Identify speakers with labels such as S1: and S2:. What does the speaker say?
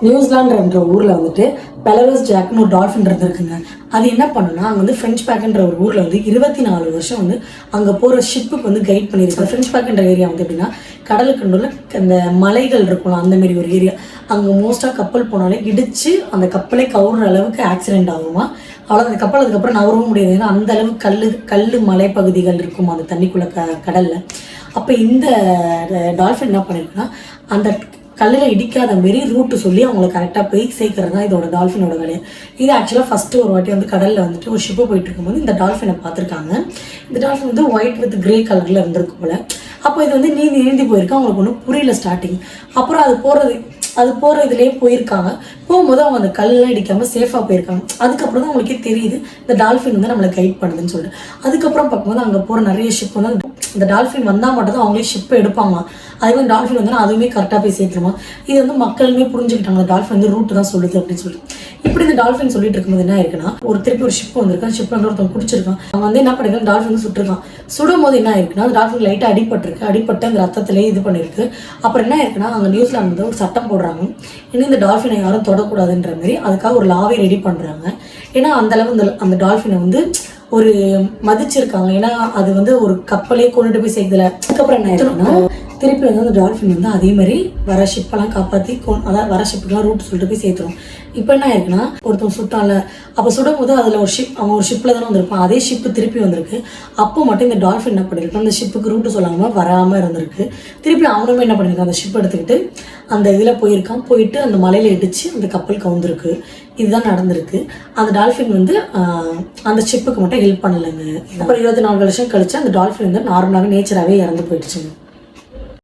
S1: நியூசிலாண்டுன்ற ஊரில் வந்துட்டு பெலரோஸ் ஜாக்னு ஒரு டால்ஃபின் இருந்திருக்குங்க. அது என்ன பண்ணுன்னா அங்கே வந்து ஃப்ரெஞ்ச் பேக்குன்ற ஒரு ஊரில் வந்து 24 வருஷம் வந்து அங்கே போகிற ஷிப்புக்கு வந்து கைட் பண்ணியிருக்கு. ஃப்ரெஞ்ச் பேக்குன்ற ஏரியா வந்து எப்படின்னா கடலுக்கு நடுவில் அந்த மலைகள் இருக்கும்ல அந்தமாரி ஒரு ஏரியா. அங்கே மோஸ்ட்டாக கப்பல் போனாலே இடித்து அந்த கப்பலே கவுற அளவுக்கு ஆக்சிடென்ட் ஆகுமா. அவ்வளோ அந்த கப்பல் அதுக்கப்புறம் நவரவும் முடியாது. ஏன்னா அந்த அளவுக்கு கல் மலைப்பகுதிகள் இருக்கும் அந்த தண்ணிக்குள்ளே கடலில். அப்போ இந்த டால்ஃபின் என்ன பண்ணியிருக்குன்னா அந்த கல்லில் இடிக்காத மாரி ரூட்டு சொல்லி அவங்களை கரெக்டாக போய் சேர்க்கறது தான் இதோட டால்ஃபினோட வேலையை. இது ஆக்சுவலாக ஃபஸ்ட்டு ஒரு வாட்டி வந்து கடலில் வந்துட்டு ஒரு ஷிப்பு போயிட்டு இருக்கும்போது இந்த டால்ஃபினை பார்த்துருக்காங்க. இந்த டால்ஃபின் வந்து ஒயிட் வித் கிரே கலரில் இருந்திருக்கும் போல். அப்போ இது வந்து நீந்தி போயிருக்கு. அவங்களுக்கு ஒன்றும் புரியல ஸ்டார்டிங். அப்புறம் அது போகிற இதுலேயே போயிருக்காங்க. போகும்போது அவங்க அந்த கல்லெலாம் இடிக்காமல் சேஃபாக போயிருக்காங்க. அதுக்கப்புறம் தான் அவங்களுக்கே தெரியுது இந்த டால்ஃபின் வந்து நம்மளை கைட் பண்ணுதுன்னு சொல்லிட்டு. அதுக்கப்புறம் பார்க்கும்போது அங்கே போகிற நிறைய ஷிப் வந்து இந்த டால்ஃபின் வந்தால் மட்டும் தான் அவங்களே ஷிப்பை எடுப்பாங்க. அதே மாதிரி டால்ஃபின் வந்தால் அதுவுமே கரெக்டாக போய் சேர்த்துருமா. இது வந்து மக்களுமே புரிஞ்சுக்கிட்டாங்க டால்ஃபின் வந்து ரூட்டு தான் சொல்லுது அப்படின்னு சொல்லிட்டு. இப்படி இந்த டால்ஃபின் சொல்லிட்டு இருக்கும்போது என்ன இருக்குன்னா திருப்பி ஒரு ஷிப் வந்திருக்கான். ஷிப் வந்து ஒருத்தவங்க குடிச்சிருக்கான். அவன் வந்து என்ன பண்ணிருக்கான் டால்ஃபின் வந்து சுட்டுருக்கான். சுடும் போது என்ன இருக்குன்னா அந்த டால்ஃபின் லைட்டாக அடிபட்டு அந்த ரத்தத்திலே இது பண்ணிருக்கு. அப்புறம் என்ன இருக்குன்னா அங்கே நியூசிலாந்து வந்து ஒரு சட்டம் போடுறாங்க. இன்னும் இந்த டால்ஃபினை யாரும் தொடக்கூடாதுன்ற மாதிரி அதுக்காக ஒரு லாவே ரெடி பண்ணுறாங்க. ஏன்னா அந்த அளவு அந்த டால்ஃபினை வந்து ஒரு மதிச்சிருக்காங்க. ஏன்னா அது வந்து ஒரு கப்பலே கொண்டுட்டு போய் சேர்க்கல. அதுக்கப்புறம் என்ன ஆயிருக்குன்னா திருப்பி வந்து அந்த டால்ஃபின் வந்து அதே மாதிரி வர ஷிப்பெல்லாம் காப்பாற்றி அதாவது வர ஷிப்புக்கெல்லாம் ரூட் சொல்லிட்டு போய் சேர்த்துரும். இப்போ என்ன ஆயிருக்குன்னா ஒருத்தன் சுட்டான்ல, அப்போ சுடும் போது அதில் அவன் ஒரு ஷிப்பில் தானே வந்திருப்பான். அதே ஷிப்பு திருப்பி வந்திருக்கு. அப்போ மட்டும் இந்த டால்ஃபின் என்ன பண்ணிருக்கு அந்த ஷிப்புக்கு ரூட்டு சொல்லாமல் வராமல் இருந்திருக்கு. திருப்பி அவனுமே என்ன பண்ணியிருக்கான் அந்த ஷிப் எடுத்துக்கிட்டு அந்த இதில் போயிட்டு அந்த மலையில் இடிச்சு அந்த கப்பல் கவுந்திருக்கு. இதுதான் நடந்திருக்கு. அந்த டால்ஃபின் வந்து அந்த ஷிப்புக்கு மட்டும் ஹெல்ப் பண்ணலைங்க. அப்புறம் 24 வருஷம் கழிச்சு அந்த டால்ஃபின் வந்து நார்மலாகவே நேச்சராகவே இறந்து போயிடுச்சுங்க.